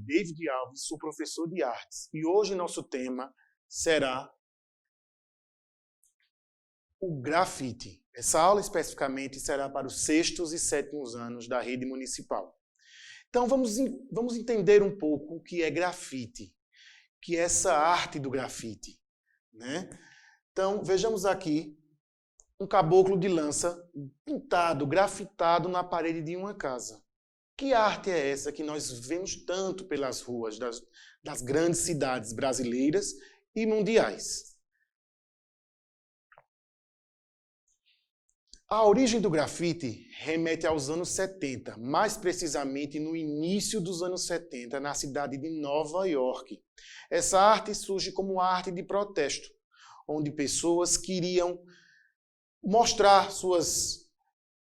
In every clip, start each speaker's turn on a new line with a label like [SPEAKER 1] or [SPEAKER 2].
[SPEAKER 1] David Alves, sou professor de artes e hoje nosso tema será o grafite. Essa aula especificamente será para os 6º e 7º anos da rede municipal. Então vamos entender um pouco o que é grafite, que é essa arte do grafite, né? Então vejamos aqui um caboclo de lança pintado, grafitado na parede de uma casa. Que arte é essa que nós vemos tanto pelas ruas das grandes cidades brasileiras e mundiais? A origem do grafite remete aos anos 70, mais precisamente no início dos anos 70, na cidade de Nova York. Essa arte surge como arte de protesto, onde pessoas queriam mostrar suas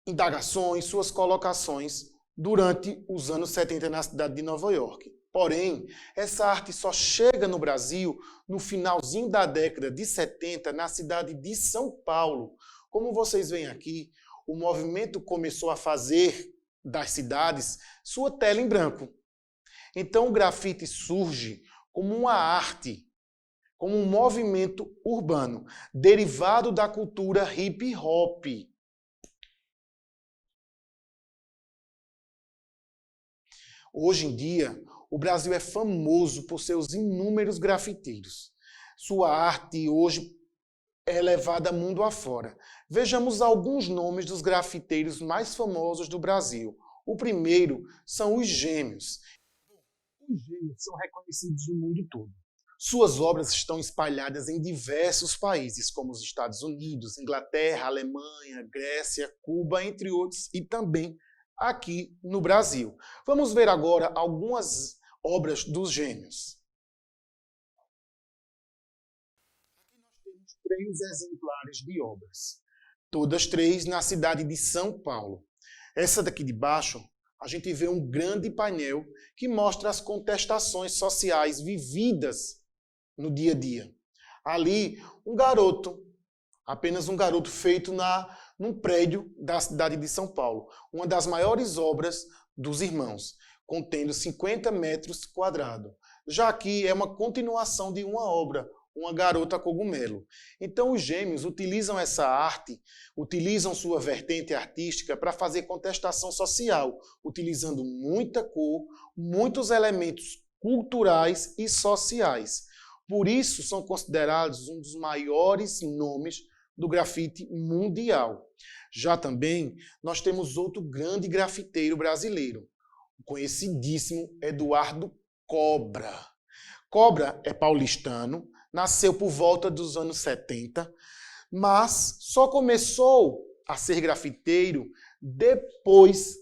[SPEAKER 1] indagações, suas colocações durante os anos 70 na cidade de Nova York. Porém, essa arte só chega no Brasil no finalzinho da década de 70, na cidade de São Paulo. Como vocês veem aqui, o movimento começou a fazer das cidades sua tela em branco. Então o grafite surge como uma arte, como um movimento urbano, derivado da cultura hip hop. Hoje em dia, o Brasil é famoso por seus inúmeros grafiteiros. Sua arte hoje é levada mundo afora. Vejamos alguns nomes dos grafiteiros mais famosos do Brasil. O primeiro são os Gêmeos. Os Gêmeos são reconhecidos no mundo todo. Suas obras estão espalhadas em diversos países, como os Estados Unidos, Inglaterra, Alemanha, Grécia, Cuba, entre outros, e também aqui no Brasil. Vamos ver agora algumas obras dos Gêmeos. Aqui nós temos 3 exemplares de obras, todas 3 na cidade de São Paulo. Essa daqui de baixo, a gente vê um grande painel que mostra as contestações sociais vividas no dia a dia. Ali, um garoto, apenas um garoto feito num prédio da cidade de São Paulo, uma das maiores obras dos irmãos, contendo 50 metros quadrados. Já aqui é uma continuação de uma obra, Uma Garota Cogumelo. Então os Gêmeos utilizam essa arte, utilizam sua vertente artística para fazer contestação social, utilizando muita cor, muitos elementos culturais e sociais. Por isso são considerados um dos maiores nomes do grafite mundial. Já também nós temos outro grande grafiteiro brasileiro, o conhecidíssimo Eduardo Cobra. Cobra é paulistano, nasceu por volta dos anos 70, mas só começou a ser grafiteiro depois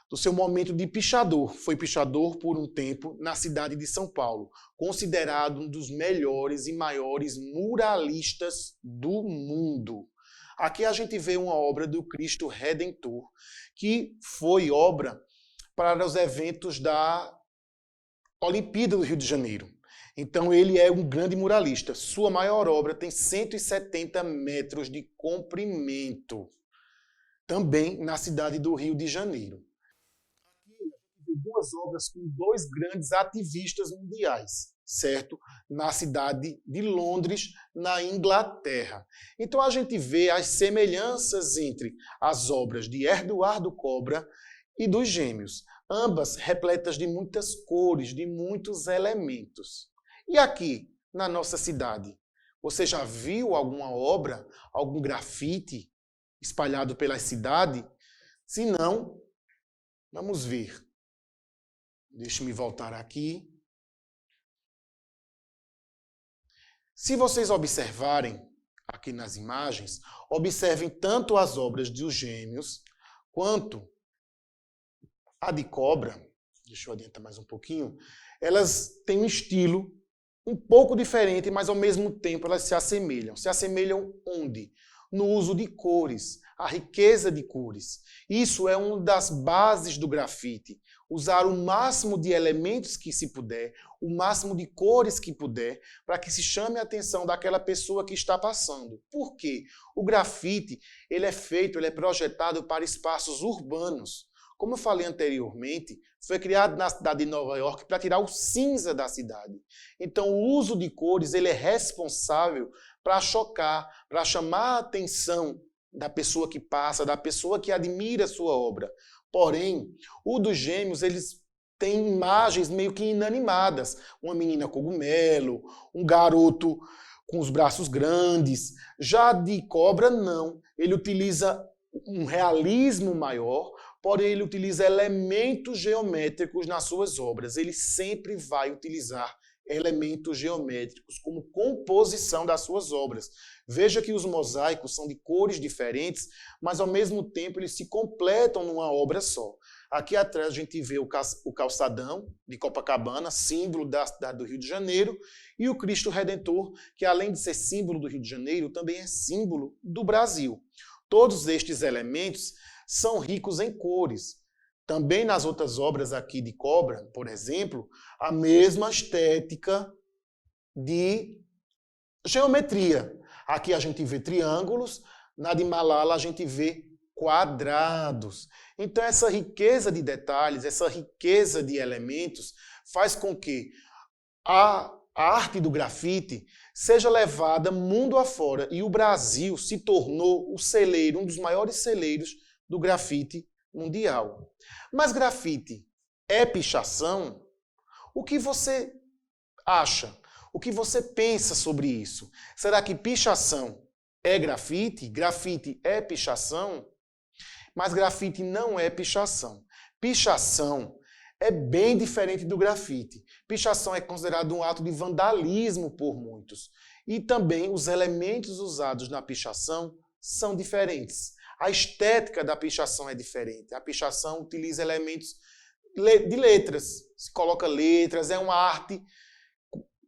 [SPEAKER 1] do seu momento de pichador. Foi pichador por um tempo na cidade de São Paulo, considerado um dos melhores e maiores muralistas do mundo. Aqui a gente vê uma obra do Cristo Redentor, que foi obra para os eventos da Olimpíada do Rio de Janeiro. Então ele é um grande muralista. Sua maior obra tem 170 metros de comprimento, também na cidade do Rio de Janeiro. Aqui a gente vê 2 obras com 2 grandes ativistas mundiais, certo? Na cidade de Londres, na Inglaterra. Então a gente vê as semelhanças entre as obras de Eduardo Cobra e dos Gêmeos, ambas repletas de muitas cores, de muitos elementos. E aqui, na nossa cidade, você já viu alguma obra, algum grafite espalhado pela cidade? Se não, vamos ver. Deixe-me voltar aqui. Se vocês observarem aqui nas imagens, observem tanto as obras dos Gêmeos quanto a de Cobra. Deixa eu adiantar mais um pouquinho. Elas têm um estilo um pouco diferente, mas ao mesmo tempo elas se assemelham. Se assemelham onde? No uso de cores, a riqueza de cores. Isso é uma das bases do grafite. Usar o máximo de elementos que se puder, o máximo de cores que puder, para que se chame a atenção daquela pessoa que está passando. Por quê? O grafite ele é projetado para espaços urbanos, como eu falei anteriormente, foi criado na cidade de Nova York para tirar o cinza da cidade. Então, o uso de cores ele é responsável para chocar, para chamar a atenção da pessoa que passa, da pessoa que admira a sua obra. Porém, o dos Gêmeos, eles têm imagens meio que inanimadas. Uma menina cogumelo, um garoto com os braços grandes. Já de Cobra, não. Ele utiliza um realismo maior, porém ele utiliza elementos geométricos nas suas obras. Ele sempre vai utilizar elementos geométricos como composição das suas obras. Veja que os mosaicos são de cores diferentes, mas ao mesmo tempo eles se completam numa obra só. Aqui atrás a gente vê o calçadão de Copacabana, símbolo da cidade do Rio de Janeiro, e o Cristo Redentor, que além de ser símbolo do Rio de Janeiro, também é símbolo do Brasil. Todos estes elementos são ricos em cores. Também nas outras obras aqui de Cobra, por exemplo, a mesma estética de geometria. Aqui a gente vê triângulos, na de Malala a gente vê quadrados. Então essa riqueza de detalhes, essa riqueza de elementos faz com que a arte do grafite seja levada mundo afora. E o Brasil se tornou o celeiro, um dos maiores celeiros do grafite mundial. Mas grafite é pichação? O que você acha? O que você pensa sobre isso? Será que pichação é grafite? Grafite é pichação? Mas grafite não é pichação. Pichação é bem diferente do grafite. Pichação é considerado um ato de vandalismo por muitos. E também os elementos usados na pichação são diferentes. A estética da pichação é diferente. A pichação utiliza elementos de letras. Se coloca letras, é uma arte,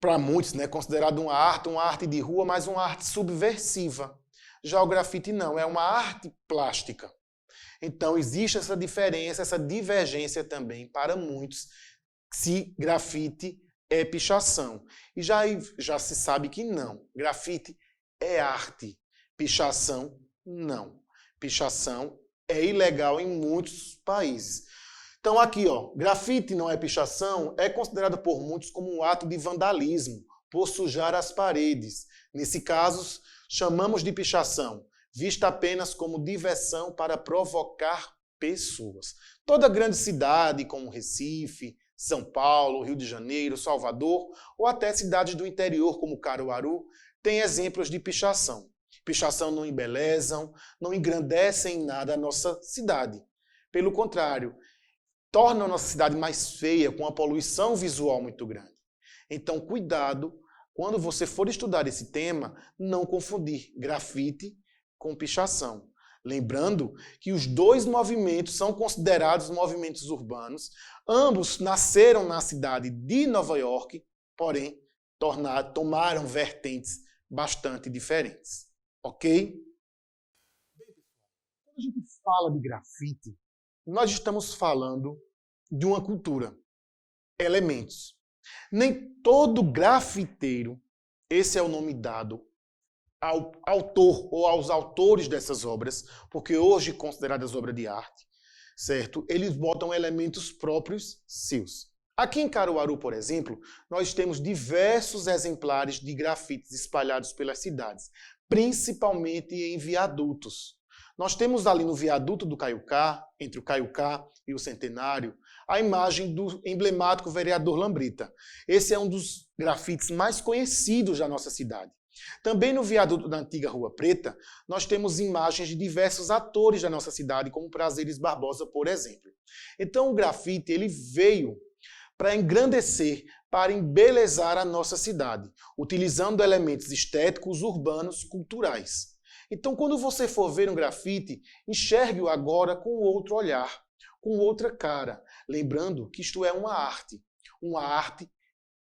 [SPEAKER 1] para muitos, né, considerado uma arte de rua, mas uma arte subversiva. Já o grafite não, é uma arte plástica. Então, existe essa diferença, essa divergência também para muitos, se grafite é pichação. E já se sabe que não. Grafite é arte. Pichação, não. Pichação é ilegal em muitos países. Então, aqui, ó, grafite não é pichação, é considerado por muitos como um ato de vandalismo, por sujar as paredes. Nesse caso, chamamos de pichação, vista apenas como diversão para provocar pessoas. Toda grande cidade, como Recife, São Paulo, Rio de Janeiro, Salvador, ou até cidades do interior, como Caruaru, tem exemplos de pichação. Pichação não embelezam, não engrandecem em nada a nossa cidade. Pelo contrário, tornam a nossa cidade mais feia, com uma poluição visual muito grande. Então, cuidado, quando você for estudar esse tema, não confundir grafite com pichação. Lembrando que os dois movimentos são considerados movimentos urbanos. Ambos nasceram na cidade de Nova York, porém tomaram vertentes bastante diferentes. Ok? Quando a gente fala de grafite, nós estamos falando de uma cultura, elementos. Nem todo grafiteiro, esse é o nome dado ao autor ou aos autores dessas obras, porque hoje consideradas obras de arte, certo? Eles botam elementos próprios seus. Aqui em Caruaru, por exemplo, nós temos diversos exemplares de grafites espalhados pelas cidades, principalmente em viadutos. Nós temos ali no viaduto do Caiucá, entre o Caiucá e o Centenário, a imagem do emblemático vereador Lambrita. Esse é um dos grafites mais conhecidos da nossa cidade. Também no viaduto da antiga Rua Preta, nós temos imagens de diversos atores da nossa cidade, como Prazeres Barbosa, por exemplo. Então o grafite ele veio para engrandecer, para embelezar a nossa cidade, utilizando elementos estéticos, urbanos, culturais. Então, quando você for ver um grafite, enxergue-o agora com outro olhar, com outra cara, lembrando que isto é uma arte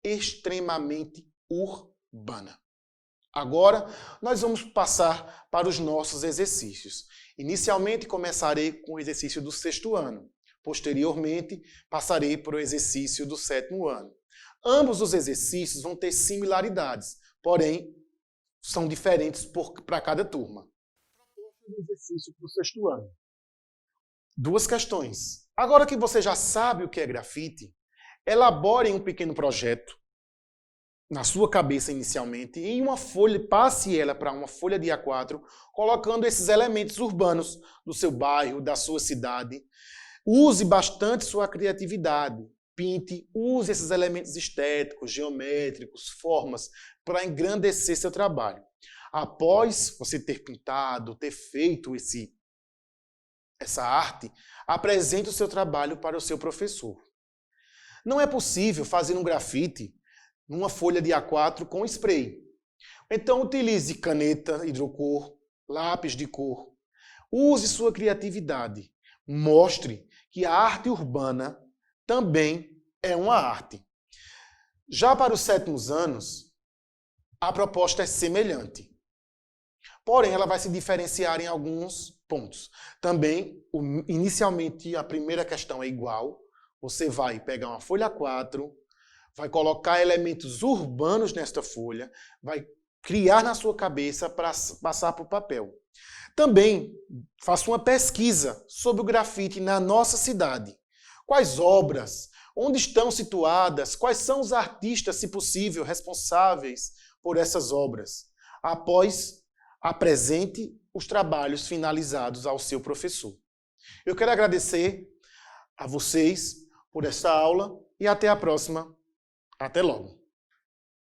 [SPEAKER 1] extremamente urbana. Agora, nós vamos passar para os nossos exercícios. Inicialmente, começarei com o exercício do 6º ano. Posteriormente, passarei para o exercício do 7º ano. Ambos os exercícios vão ter similaridades, porém, são diferentes para cada turma. Exercício para o 6º ano. duas questões. Agora que você já sabe o que é grafite, elabore um pequeno projeto na sua cabeça inicialmente, e em uma folha, passe ela para uma folha de A4, colocando esses elementos urbanos do seu bairro, da sua cidade. Use bastante sua criatividade. Pinte, use esses elementos estéticos, geométricos, formas, para engrandecer seu trabalho. Após você ter pintado, ter feito essa arte, apresente o seu trabalho para o seu professor. Não é possível fazer um grafite numa folha de A4 com spray. Então utilize caneta hidrocor, lápis de cor. Use sua criatividade. Mostre que a arte urbana também é uma arte. Já para os 7º anos, a proposta é semelhante. Porém, ela vai se diferenciar em alguns pontos. Também, inicialmente, a primeira questão é igual. Você vai pegar uma folha A4, vai colocar elementos urbanos nesta folha, vai criar na sua cabeça para passar para o papel. Também faça uma pesquisa sobre o grafite na nossa cidade. Quais obras, onde estão situadas, quais são os artistas, se possível, responsáveis por essas obras. Após, apresente os trabalhos finalizados ao seu professor. Eu quero agradecer a vocês por esta aula e até a próxima. Até logo!